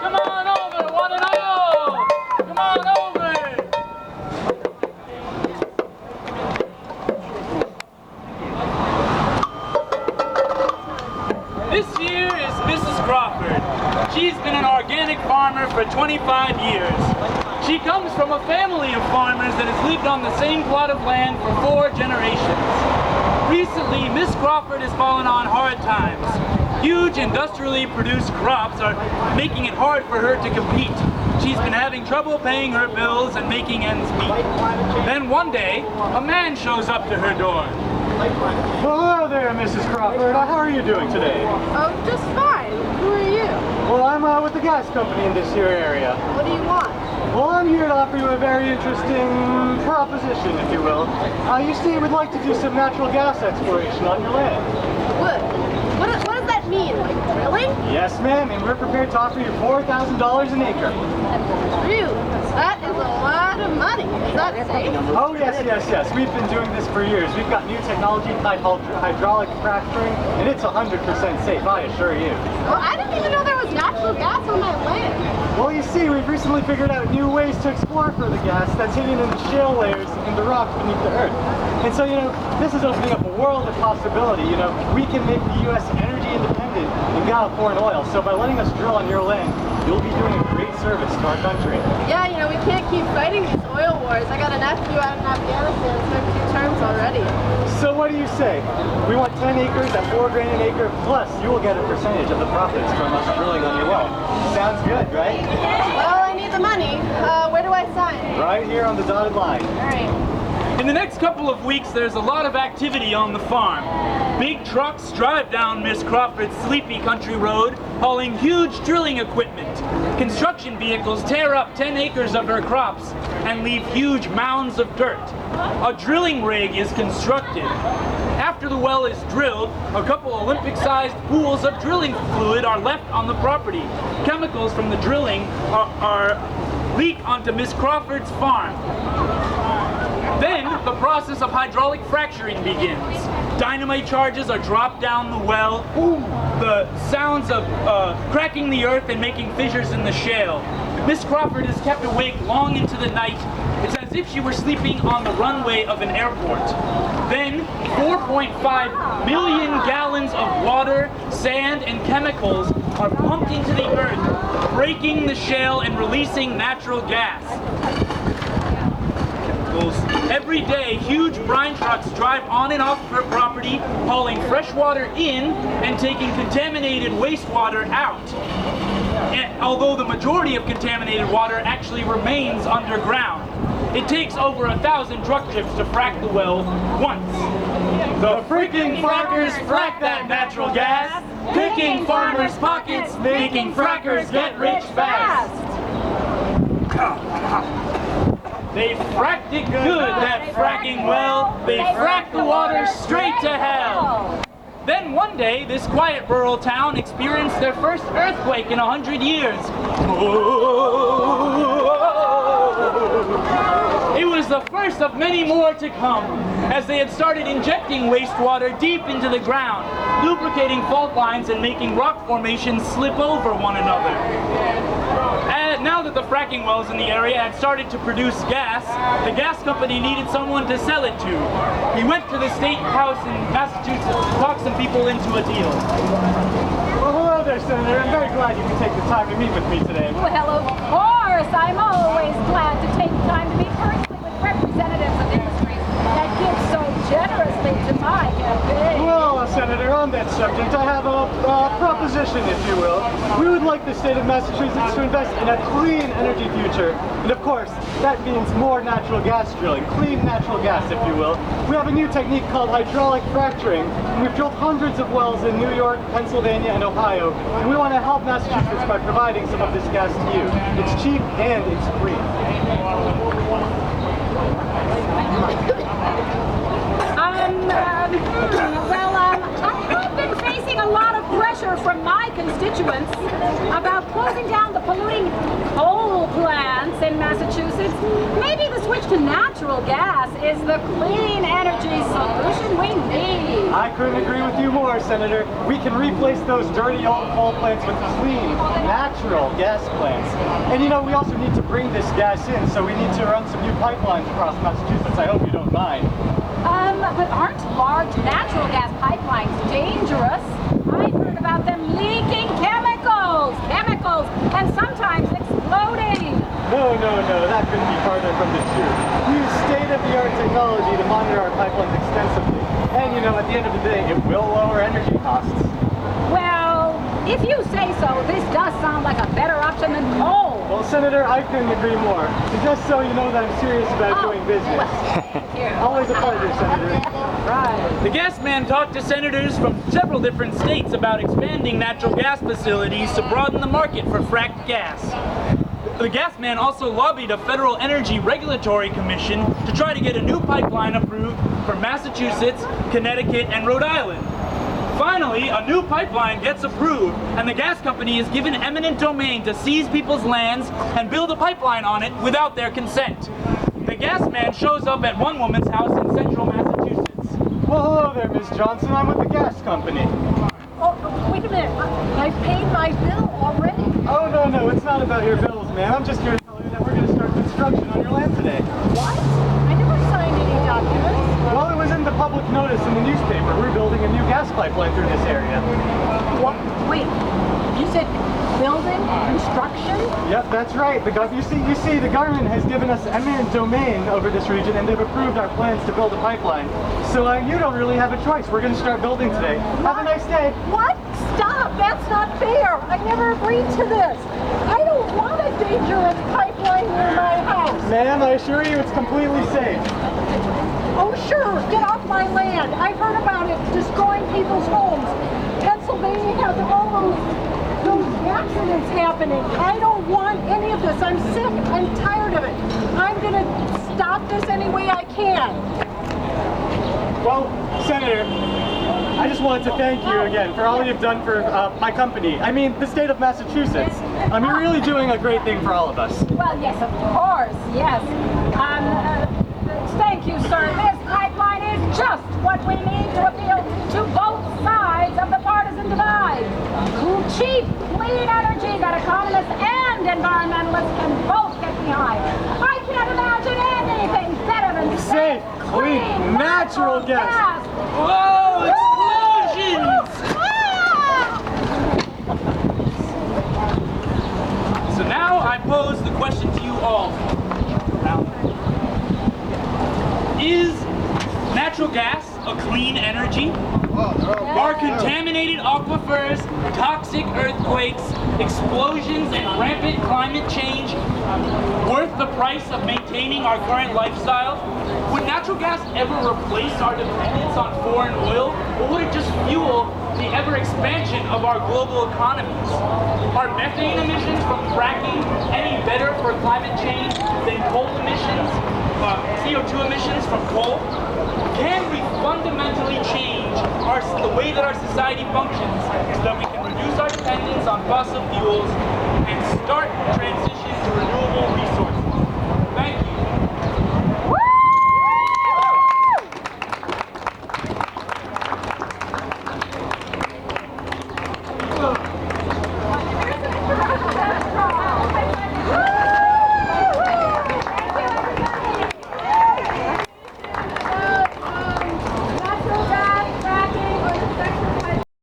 Come on over, one and all! Come on over! This here is Mrs. Crawford. She's been an organic farmer for 25 years. She comes from a family of farmers that has lived on the same plot of land for 4 generations. Recently, Miss Crawford has fallen on hard times. Huge industrially produced crops are making it hard for her to compete. She's been having trouble paying her bills and making ends meet. Then one day, a man shows up to her door. Hello there, Mrs. Crawford. How are you doing today? Oh, just fine. Who are you? Well, I'm with the gas company in this here area. What do you want? Well, I'm here to offer you a very interesting proposition, if you will. You see, we'd like to do some natural gas exploration on your land. What? What does that mean? Like drilling? Yes, ma'am, and we're prepared to offer you $4,000 an acre. Really? That is a lot of money. Is that safe? Oh, yes. We've been doing this for years. We've got new technology, hydraulic fracturing, and it's 100% safe, I assure you. Well, I didn't even know there was natural gas on my land. Well, you see, we've recently figured out new ways to explore for the gas that's hidden in the shale layers in the rocks beneath the earth. And so, this is opening up a world of possibility. We can make the U.S. energy independent and get out foreign oil. So by letting us drill on your land, you'll be doing a great service to our country. Yeah, we can't keep fighting these oil wars. I got a nephew out in Afghanistan, served 2 terms already. So what do you say? We want 10 acres at $4 grand an acre, plus you will get a percentage of the profits from us drilling on your well. Sounds good, right? Well, I need the money. Where do I sign? Right here on the dotted line. All right. In the next couple of weeks, there's a lot of activity on the farm. Big trucks drive down Miss Crawford's sleepy country road, hauling huge drilling equipment. Construction vehicles tear up 10 acres of her crops and leave huge mounds of dirt. A drilling rig is constructed. After the well is drilled, a couple Olympic-sized pools of drilling fluid are left on the property. Chemicals from the drilling are leaked onto Miss Crawford's farm. Then, the process of hydraulic fracturing begins. Dynamite charges are dropped down the well. The sounds of cracking the earth and making fissures in the shale. Miss Crawford is kept awake long into the night. It's as if she were sleeping on the runway of an airport. Then, 4.5 million gallons of water, sand, and chemicals are pumped into the earth, breaking the shale and releasing natural gas. Every day, huge brine trucks drive on and off her property, hauling fresh water in and taking contaminated wastewater out. And although the majority of contaminated water actually remains underground. It takes over 1,000 truck trips to frack the well once. The freaking frackers frack that natural gas, picking farmers' pockets, making frackers get rich fast. They fracked it good, that fracking well. They fracked the water straight to hell. Then one day, this quiet rural town experienced their first earthquake in 100 years. It was the first of many more to come, as they had started injecting wastewater deep into the ground, lubricating fault lines and making rock formations slip over one another. And now that the fracking wells in the area had started to produce gas, the gas company needed someone to sell it to. He went to the state house in Massachusetts to talk some people into a deal. Well, hello there, Senator. I'm very glad you could take the time to meet with me today. Well, of course. I'm always glad to take time to meet personally with representatives of industries that give so generously to my campaign. Well, Senator, on that subject, I have a proposition, if you will. We would like the state of Massachusetts to invest in a clean energy future. And of course, that means more natural gas drilling, clean natural gas, if you will. We have a new technique called hydraulic fracturing, and we've drilled hundreds of wells in New York, Pennsylvania, and Ohio, and we want to help Massachusetts by providing some of this gas to you. It's cheap and it's free. I've been facing a lot of pressure from my constituents about closing down the polluting coal plants in Massachusetts. Maybe the switch to natural natural gas is the clean energy solution we need. I couldn't agree with you more, Senator. We can replace those dirty old coal plants with clean, natural gas plants. And you know, we also need to bring this gas in, so we need to run some new pipelines across Massachusetts. I hope you don't mind. But aren't large natural gas pipelines dangerous? I've heard about them leaking chemicals, and sometimes exploding. No, that couldn't be farther from the truth. We use state-of-the-art technology to monitor our pipelines extensively. And you know, at the end of the day, it will lower energy costs. Well, if you say so, this does sound like a better option than coal. Well, Senator, I couldn't agree more. And just so you know that I'm serious about doing business. Always a pleasure, Senator. Right. The gas man talked to senators from several different states about expanding natural gas facilities to broaden the market for fracked gas. The gas man also lobbied a Federal Energy Regulatory Commission to try to get a new pipeline approved for Massachusetts, Connecticut, and Rhode Island. Finally, a new pipeline gets approved, and the gas company is given eminent domain to seize people's lands and build a pipeline on it without their consent. The gas man shows up at one woman's house in central Massachusetts. Well, hello there, Miss Johnson. I'm with the gas company. Oh, wait a minute. I paid my bill already. Oh, no, it's not about your bills, ma'am. I'm just here to tell you that we're going to start construction on your land today. What? I never signed any documents. Well, it was in the public notice in the newspaper. We're building a new gas pipeline through this area. What? Wait. You said building, construction? Yep, that's right. You see, the government has given us eminent domain over this region, and they've approved our plans to build a pipeline. So you don't really have a choice. We're going to start building today. Have a nice day. What? Stop! That's not fair! I never agreed to this! I don't want a dangerous pipeline near my house! Ma'am, I assure you it's completely safe. Oh sure, get off my land! I've heard about it destroying people's homes. Pennsylvania has all those accidents happening. I don't want any of this. I'm sick. I'm tired of it. I'm gonna stop this any way I can. Well, Senator, I just wanted to thank you again for all you've done for my company. I mean, the state of Massachusetts. You're really doing a great thing for all of us. Well, yes, of course, yes. Thank you, sir. This pipeline is just what we need to appeal to both sides of the partisan divide. Cheap, clean energy that economists and environmentalists can both get behind. I can't imagine anything better than Safe, clean, natural gas. Whoa, explosions! So now I pose the question to you all. Is natural gas a clean energy? Are contaminated aquifers, toxic earthquakes, explosions, and rampant climate change worth the price of maintaining our current lifestyle? Would natural gas ever replace our dependence on foreign oil, or would it just fuel the ever-expansion of our global economies? Are methane emissions from fracking any better for climate change than coal emissions, CO2 emissions from coal? Can we fundamentally change the way that our society functions so that we can reduce our dependence on fossil fuels and start